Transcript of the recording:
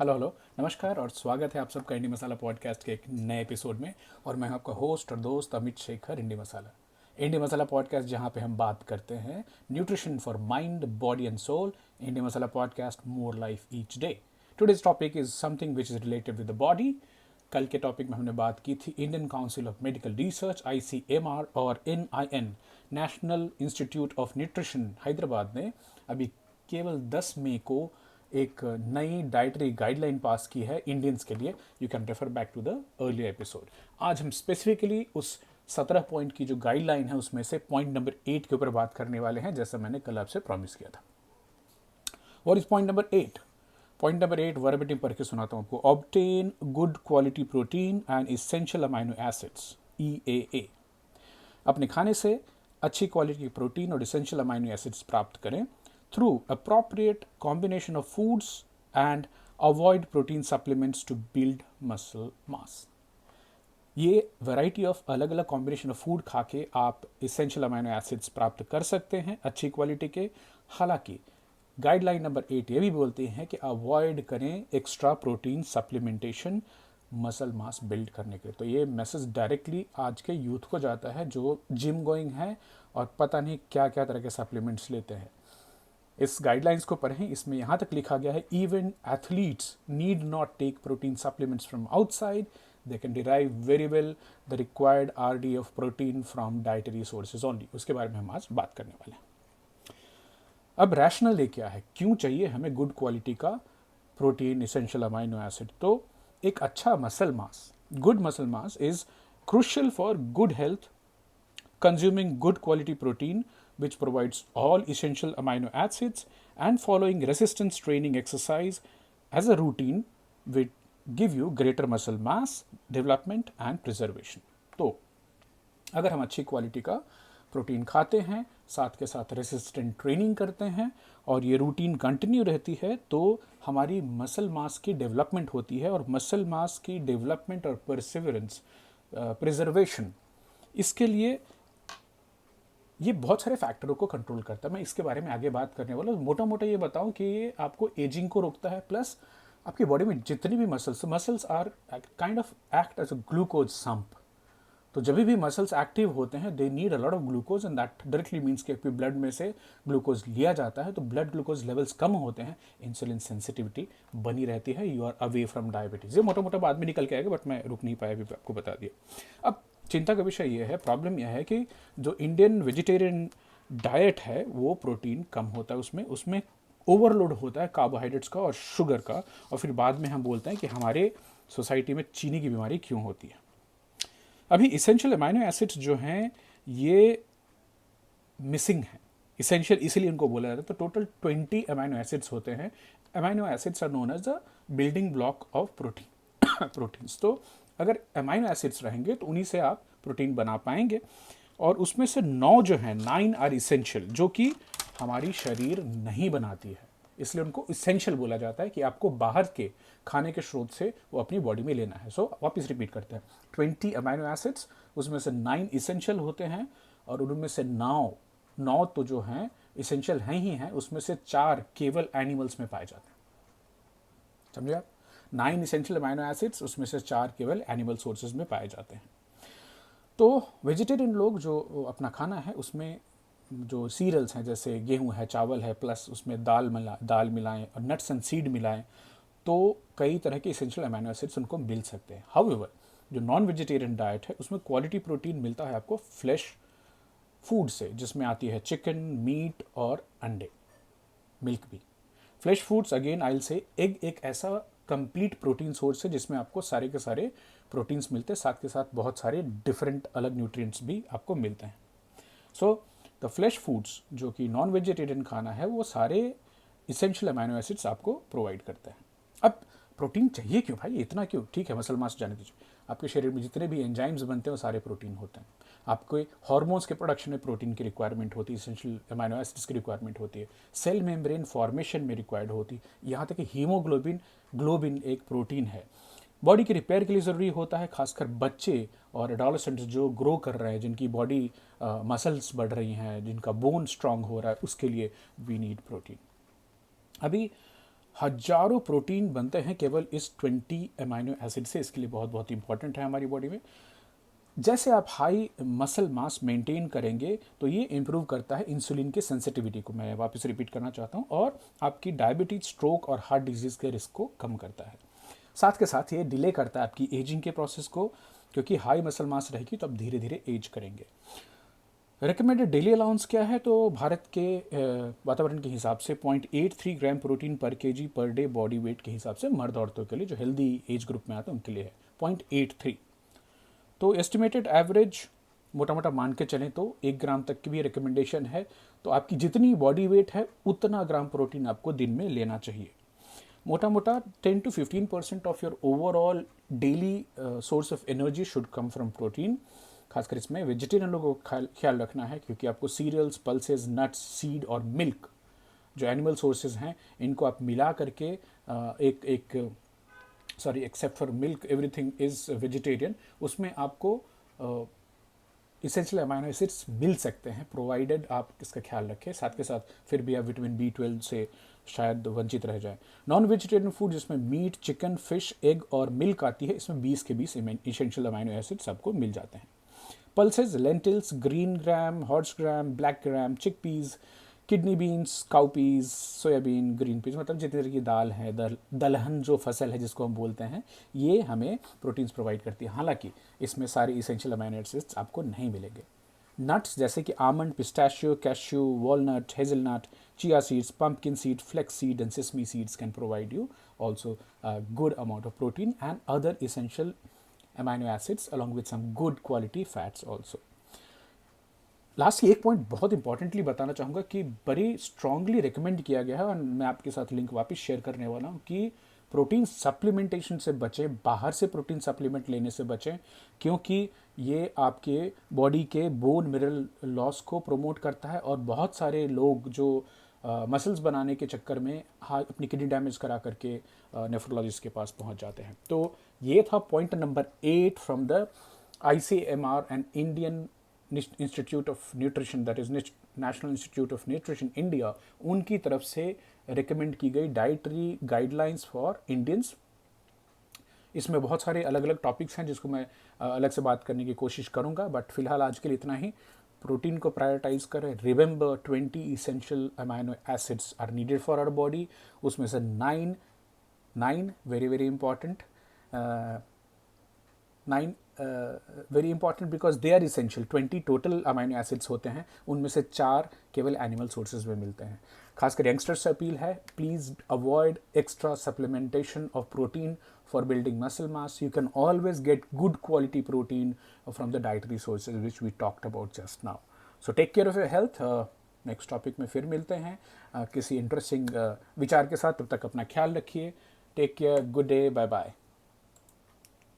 Hello hello, नमस्कार और स्वागत है आप सबका इंडी मसाला पॉडकास्ट के एक नए एपिसोड में। और मैं आपका होस्ट और दोस्त अमित शेखर, इंडी मसाला पॉडकास्ट, जहां पे हम बात करते हैं nutrition for mind, body and soul. Indie Masala podcast, more life each day. Today's topic is something which is related with the body. कल के टॉपिक में हमने बात की थी Indian Council of Medical Research ICMR और NIN, National Institute of Nutrition Hyderabad ने अभी केवल 10 मई को एक नई डाइटरी गाइडलाइन पास की है इंडियंस के लिए। You can refer back to the earlier episode. आज हम स्पेसिफिकली उस 17 पॉइंट की जो गाइडलाइन है उसमें से पॉइंट नंबर 8 के ऊपर बात करने वाले हैं, जैसा मैंने कल आपसे प्रॉमिस किया था। और इस point number 8, point number 8 verbatim पढ़ के सुनाता हूं आपको। Obtain good quality protein and essential amino acids, EAA। अपने खाने से अच्छी क्वालिटी की प्रोटीन और इसेंशियल अमाइनो एसिड्स प्राप्त करें through appropriate combination of foods and avoid protein supplements to build muscle mass। ये वैरायटी ऑफ अलग अलग कॉम्बिनेशन ऑफ फूड खा के आप इसेंशियल अमाइनो एसिड्स प्राप्त कर सकते हैं अच्छी क्वालिटी के। हालांकि गाइडलाइन नंबर 8 ये भी बोलते हैं कि अवॉइड करें extra protein supplementation muscle mass build करने के लिए। तो ये मैसेज डायरेक्टली आज के यूथ को जाता है जो जिम गोइंग है और पता नहीं क्या क्या तरह के सप्लीमेंट्स लेते हैं। इस गाइडलाइंस को पढ़ें, इसमें यहाँ तक लिखा गया है even athletes need not take protein supplements from outside, they can derive very well the required RD of protein from dietary sources only. उसके बारे में हम आज बात करने वाले हैं। अब रैशनल ये क्या है, क्यों चाहिए हमें गुड क्वालिटी का प्रोटीन, इसेंशियल अमाइनो एसिड। तो एक अच्छा muscle mass, good muscle mass is crucial for good health. Consuming good quality protein which provides all essential amino acids and following resistance training exercise as a routine will give you greater muscle mass development and preservation। तो अगर हम अच्छी quality का protein खाते हैं, साथ के साथ रेसिस्टेंट ट्रेनिंग करते हैं और ये रूटीन कंटिन्यू रहती है, तो हमारी मसल मास की डेवलपमेंट होती है। और मसल मास की डेवलपमेंट और परसिवरेंस, प्रिजर्वेशन, इसके लिए ये बहुत सारे फैक्टरों को कंट्रोल करता है। मैं इसके बारे में आगे बात करने वाला हूँ। मोटा मोटा ये बताऊं कि ये आपको एजिंग को रोकता है, प्लस आपकी बॉडी में जितनी भी muscles are kind of act as a glucose sump. तो जब भी मसल्स एक्टिव होते हैं they need a lot of glucose and that directly means कि ब्लड में से ग्लूकोज लिया जाता है। तो ब्लड ग्लूकोज लेवल्स कम होते हैं, इंसुलिन सेंसिटिविटी बनी रहती है, you are away from diabetes. ये मोटा मोटा बाद में निकल के आएगा, बट मैं रुक नहीं पाया, अभी आपको बता दिया। अब चिंता का विषय यह है, प्रॉब्लम यह है कि जो इंडियन वेजिटेरियन डाइट है वो प्रोटीन कम होता है, उसमें ओवरलोड होता है कार्बोहाइड्रेट्स का और शुगर का। और फिर बाद में हम बोलते हैं कि हमारे सोसाइटी में चीनी की बीमारी क्यों होती है। अभी इसेंशियल अमाइनो एसिड्स जो हैं ये मिसिंग हैं। इसेंशियल इसीलिए इनको बोला जाता है। तो टोटल 20 अमाइनो एसिड्स होते हैं। Amino acids are known as the building block of proteins. तो अगर अमाइनो एसिड्स रहेंगे तो उन्हीं से आप प्रोटीन बना पाएंगे। और उसमें से 9 जो हैं, 9 आर इसेंशियल, जो कि हमारी शरीर नहीं बनाती है, इसलिए उनको इसेंशियल बोला जाता है कि आपको बाहर के खाने के स्रोत से वो अपनी बॉडी में लेना है। सो वापस रिपीट करते हैं, 20 अमाइनो एसिड्स, उसमें से 9 इसेंशियल होते हैं और उनमें से 9 तो जो हैं इसेंशियल हैं ही हैं, उसमें से 4 केवल एनिमल्स में पाए जाते हैं। समझे आप? 9 इसेंशियल अमाइनो एसिड्स, उसमें से 4 केवल एनिमल सोर्सेज में पाए जाते हैं। तो वेजिटेरियन लोग जो अपना खाना है उसमें जो सीरियल्स हैं, जैसे गेहूं है, चावल है, प्लस उसमें दाल मिलाएं और नट्स एंड सीड मिलाएं, तो कई तरह के इसेंशियल अमाइनो एसिड्स उनको मिल सकते हैं। हाउएवर जो नॉन वेजिटेरियन डाइट है उसमें क्वालिटी प्रोटीन मिलता है आपको फ्लैश फूड से, जिसमें आती है चिकन, मीट और अंडे, मिल्क भी। Flash foods again I will say egg एक ऐसा कंप्लीट प्रोटीन सोर्स है जिसमें आपको सारे के सारे प्रोटीन्स मिलते हैं, साथ के साथ बहुत सारे डिफरेंट अलग न्यूट्रिएंट्स भी आपको मिलते हैं। सो द फ्लैश फूड्स जो कि नॉन वेजिटेरियन खाना है वो सारे इसेंशियल अमाइनो एसिड्स आपको प्रोवाइड करते हैं। अब प्रोटीन चाहिए क्यों भाई, इतना क्यों? ठीक है, मसल मास जाने दीजिए, आपके शरीर में जितने भी एंजाइम्स बनते हैं वो सारे प्रोटीन होते हैं। आपको हार्मोन्स के प्रोडक्शन में प्रोटीन की रिक्वायरमेंट होती है, इसेंशियल अमाइनो एसिड्स की रिक्वायरमेंट होती है, सेल मेम्ब्रेन फॉर्मेशन में रिक्वायर्ड होती है, यहाँ तक कि ग्लोबिन एक प्रोटीन है, बॉडी के रिपेयर के लिए ज़रूरी होता है। खासकर बच्चे और एडोलेसेंट्स जो ग्रो कर रहे हैं, जिनकी बॉडी मसल्स बढ़ रही हैं, जिनका बोन स्ट्रांग हो रहा है, उसके लिए वी नीड प्रोटीन। अभी हजारों प्रोटीन बनते हैं केवल इस 20 अमाइनो एसिड से। इसके लिए बहुत बहुत इंपॉर्टेंट है हमारी बॉडी में। जैसे आप हाई मसल मास मेंटेन करेंगे तो ये इंप्रूव करता है इंसुलिन की सेंसिटिविटी को, मैं वापस रिपीट करना चाहता हूँ, और आपकी डायबिटीज, स्ट्रोक और हार्ट डिजीज़ के रिस्क को कम करता है। साथ के साथ ये डिले करता है आपकी एजिंग के प्रोसेस को, क्योंकि हाई मसल मास रहेगी तो आप धीरे धीरे एज करेंगे। रिकमेंडेड डेली अलाउंस क्या है? तो भारत के वातावरण के हिसाब से 0.83 ग्राम प्रोटीन पर KG per day body weight के हिसाब से मर्द औरतों के लिए जो हेल्दी एज ग्रुप में आते हैं उनके लिए है 0.83। तो एस्टिमेटेड एवरेज मोटा मोटा मान के चलें तो 1 ग्राम तक की भी रिकमेंडेशन है। तो आपकी जितनी बॉडी वेट है उतना ग्राम प्रोटीन आपको दिन में लेना चाहिए। मोटा मोटा 10 to 15% of your overall daily source of energy should come from protein. खासकर इसमें वेजिटेरियन लोगों को ख्याल रखना है, क्योंकि आपको सीरियल्स, पल्सेस, नट्स, सीड और मिल्क जो एनिमल सोर्सेज हैं इनको आप मिला करके except for milk everything is vegetarian, उसमें आपको इसेंशियल अमाइनो एसिड्स मिल सकते हैं, प्रोवाइडेड आप इसका ख्याल रखें। साथ के साथ फिर भी आप विटामिन B12 से शायद वंचित रह जाए। नॉन वेजिटेरियन फूड जिसमें मीट, चिकन, फिश, एग और मिल्क आती है, इसमें 20 के 20 इसेंशियल अमाइनो एसिड्स आपको मिल जाते हैं। Pulses, lentils, green gram, horse gram, black gram, chickpeas, kidney beans, cowpeas, soybean, green peas, मतलब जितनी तरह की दाल है, दलहन जो फसल है जिसको हम बोलते हैं, ये हमें प्रोटीन्स प्रोवाइड करती है। हालांकि इसमें सारे इसेंशियल अमाइनो एसिड्स आपको नहीं मिलेंगे। नट्स जैसे कि almond, pistachio, cashew, walnut, hazelnut, chia seeds, pumpkin seed, flax seed and sesame seeds can provide you also good amount of protein and other essential amino acids along with some good quality fats also। Last एक point बहुत importantly बताना चाहूँगा कि बड़ी strongly recommend किया गया है, और मैं आपके साथ लिंक वापस शेयर करने वाला हूँ, कि प्रोटीन सप्लीमेंटेशन से बचें, बाहर से प्रोटीन सप्लीमेंट लेने से बचें, क्योंकि ये आपके बॉडी के बोन मिनरल लॉस को प्रमोट करता है। और बहुत सारे लोग जो मसल्स बनाने के चक्कर में अपनी किडनी डैमेज करा करके नेफ्रोलॉजिस्ट के पास पहुंच जाते हैं। तो ये था point number 8 from the ICMR and Indian institute of nutrition, that is national Institute of nutrition India, उनकी तरफ से रिकमेंड की गई डाइटरी गाइडलाइंस फॉर इंडियंस। इसमें बहुत सारे अलग अलग टॉपिक्स हैं जिसको मैं अलग से बात करने की कोशिश करूंगा, बट फिलहाल आज के लिए इतना ही। प्रोटीन को प्रायोरिटाइज करें। Remember 20 essential amino acids are needed for our body, उसमें से 9 very very important, 9 very important because they are essential. 20 total amino acids होते हैं, उनमें से 4 केवल एनिमल सोर्सेज में मिलते हैं। खासकर यंगस्टर्स से अपील है, please avoid extra supplementation of protein for building muscle mass. You can always get good quality protein from the dietary sources which we talked about just now. So take care of your health. Next topic में फिर मिलते हैं किसी interesting विचार के साथ। तब तक अपना ख्याल रखिए। Take care, good day, bye bye.